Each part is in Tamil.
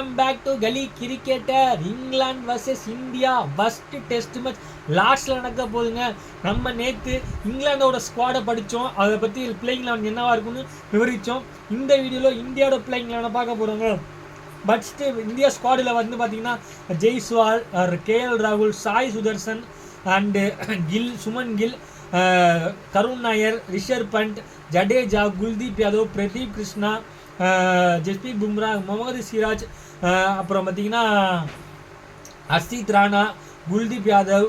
வெல்கம் பேக் டு கலி cricketer. England versus India first test match லாஸ்ட்டில் நடக்க போகுதுங்க. நம்ம நேற்று இங்கிலாண்டோட ஸ்குவாடை படித்தோம், அதை பற்றி பிளேயிங் லெவன் என்னவா இருக்குன்னு விவரித்தோம். இந்த வீடியோவில் இந்தியாவோட பிளேயிங் லெவனை பார்க்க போகிறோங்க. ஃபஸ்ட்டு இந்தியா ஸ்குவாடில் வந்து பார்த்தீங்கன்னா ஜெய்ஸ்வால், KL ராகுல், சாய் சுதர்சன் அண்டு கில், சுமன் கில், கருண் நாயர், ரிஷர் பண்ட், ஜடேஜா, குல்தீப் யாதவ், பிரதீப் கிருஷ்ணா, ஜஸ்பீத் பும்ரா, முகமது சிராஜ், அப்புறம் பார்த்தீங்கன்னா ஹர்ஷித் ராணா, குல்தீப் யாதவ்,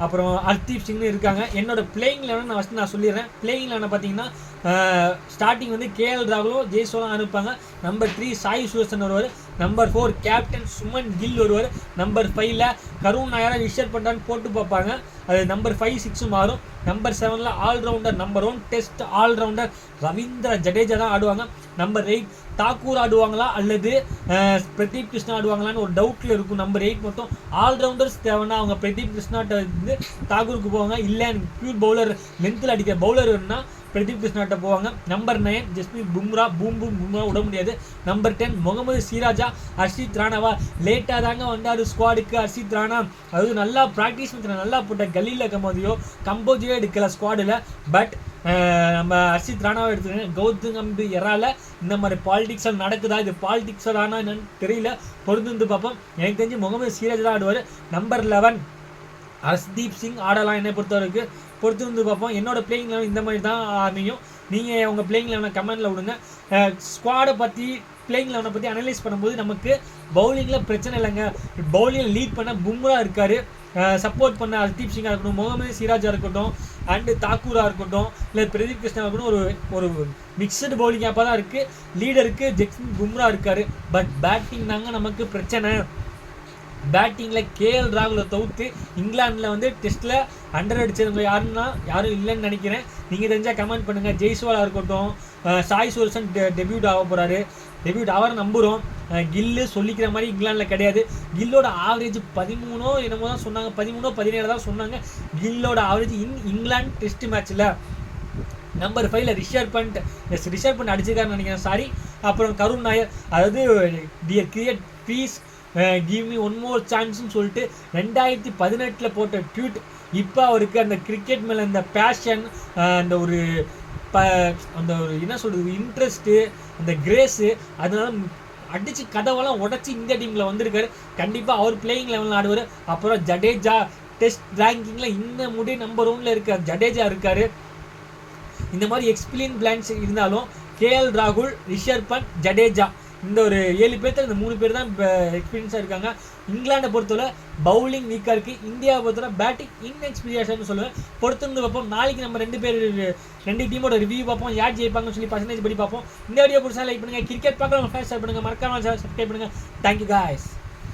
அப்புறம் ஹர்தீப் சிங்னு இருக்காங்க. என்னோட பிளேயிங் லெவன் நான் சொல்லிடுறேன். பிளேயிங் லெவனை பார்த்தீங்கன்னா ஸ்டார்டிங் வந்து KL ராகுலும் ஜெய்ஸ்வாலும் அனுப்பாங்க. நம்பர் 3 சாய் சுதர்சன் வருவார். நம்பர் 4 கேப்டன் சுமன் கில் வருவார். நம்பர் 5 கருண் நாயரை ரிஷர் பண்டான்னு போட்டு பார்ப்பாங்க. அது நம்பர் 5, 6 மாறும். Number 7 allrounder, number 1 test allrounder Ravindra Jadeja தான் ஆடுவாங்க. நம்பர் 8 தாக்கூர் ஆடுவாங்களா அல்லது பிரதீப் கிருஷ்ணா ஆடுவாங்களான்னு ஒரு டவுட்டில் இருக்கும். நம்பர் 8 மட்டும் ஆல்ரவுண்டர்ஸ் தேவைன்னா அவங்க பிரதீப் கிருஷ்ணாட்ட வந்து தாக்கூருக்கு போவாங்க. இல்லை எனக்கு பியூர் பவுலர் லென்த்தில் அடிக்கிற பவுலர் வேணுன்னா பிரதீப் கிருஷ்ணாட்ட போவாங்க. நம்பர் 9 ஜஸ்பீத் பும்ரா, பும்ரா விட முடியாது. நம்பர் 10 முகமது சிராஜா, ஹர்ஷித் ராணாவா லேட்டாக தாங்க வந்தார் ஸ்குவாடுக்கு. ஹர்ஷித் ராணா அதாவது நல்லா ப்ராக்டிஸ் பண்ண நல்லா போட்ட கலியில் கம்போதியோ கம்போஜியோ எடுக்கல ஸ்குவாடில். பட் நம்ம ஹர்ஷித் ராணாவை எடுத்துக்கோங்க. கௌதம் கம்பீர் எறால இந்த மாதிரி பாலிடிக்ஸாக நடக்குதா, இது பாலிடிக்ஸாக தானா என்னன்னு தெரியல, பொறுத்து பார்ப்போம். எனக்கு தெரிஞ்சு முகமது சிராஜ் தான் ஆடுவார். நம்பர் 11 ஹர்ஷ்தீப் சிங் ஆடலாம். என்னை பொறுத்தவரைக்கும் பொறுத்து பார்ப்போம். என்னோட பிளேயிங் லெவன் இந்த மாதிரி தான் அமையும். நீங்கள் உங்கள் பிளேயிங் லெவனை கமெண்டில் விடுங்க. ஸ்குவாடை பற்றி பிளேயிங் லெவனை பற்றி அனலைஸ் பண்ணும்போது நமக்கு பவுலிங்கில் பிரச்சனை இல்லைங்க. பவுலிங்கில் லீட் பண்ண பும்ரா இருக்கார், சப்போர்ட் பண்ண ஹர்தீப் சிங்காக இருக்கட்டும், முகமது சிராஜாக இருக்கட்டும், அண்டு தாக்கூராக இருக்கட்டும், இல்லை பிரதீப் கிருஷ்ணா இருக்கட்டும், ஒரு மிக்சடு பவுலிங் ஆப்பாக தான் இருக்குது. லீடருக்கு ஜஸ்பீத் பும்ரா இருக்கார். பட் பேட்டிங் தாங்க நமக்கு பிரச்சனை. பேட்டிங்கில் KL ராகுலை தவிர்த்து இங்கிலாண்டில் வந்து டெஸ்ட்டில் 100 அடிச்சவங்க யாரும் இல்லைன்னு நினைக்கிறேன். நீங்கள் தெரிஞ்சால் கமெண்ட் பண்ணுங்கள். ஜெய்ஸ்வாலாக இருக்கட்டும், சாய் சுதர்சன் டெபியூட் ஆக போகிறாரு. டெபியூட் ஆகிற நம்புகிறோம். கில்லு சொல்லிக்கிற மாதிரி இங்கிலாண்டில் கிடையாது. கில்லோட ஆவரேஜ் 13 என்னமோ தான் சொன்னாங்க, 13 17 தான் சொன்னாங்க கில்லோட ஆவரேஜ் இங்கிலாந்து டெஸ்ட் மேட்ச்சில். நம்பர் 5 ரிஷர் பண்ட் அடிச்சிருக்காருன்னு நினைக்கிறேன், சாரி. அப்புறம் கருண் நாயர், அதாவது cricket please give me one more சான்ஸ்னு சொல்லிட்டு 2018 போட்ட ட்வீட். இப்போ அவருக்கு அந்த கிரிக்கெட் மேலே அந்த பேஷன், அந்த ஒரு என்ன சொல்கிறது இன்ட்ரெஸ்ட்டு, அந்த கிரேஸு, அதனால அடித்து கதவெல்லாம் உடச்சி இந்த டீமில் வந்திருக்காரு. கண்டிப்பாக அவர் பிளேயிங் லெவலில் ஆடுவார். அப்புறம் ஜடேஜா டெஸ்ட் ரேங்கிங்கில் இந்த முடி நம்பர் 1 இருக்கார், ஜடேஜா இருக்கார். இந்த மாதிரி எக்ஸ்பீரியன்ஸ் பிளான்ஸ் இருந்தாலும் KL ராகுல், ரிஷர் பண்ட், ஜடேஜா இந்த ஒரு 7 பேர்த்து இந்த 3 பேர் தான் இப்போ எக்ஸ்பீரியன்ஸாக இருக்காங்க. இங்கிலாண்டை பொறுத்தவரை பவுலிங் வீக்காக இருக்குது. இந்தியாவை பொறுத்தவரை பேட்டிங் இன்எக்ஸ்பீரியன்ஸ்னு சொல்லுவேன். பொறுத்து பார்ப்போம். நாளைக்கு நம்ம ரெண்டு டீமோட ரிவ்யூ பார்ப்போம், யார் ஜெயிப்பாங்கன்னு சொல்லி பர்சன்டேஜ் படி பார்ப்போம். இந்த வீடியோ பிடிச்சா லைக் பண்ணுங்கள். கிரிக்கெட் பார்க்க ஃபேஸ் பண்ணுங்கள், மறக்காம சப்ஸ்கிரைப் பண்ணுங்கள். Thank you guys.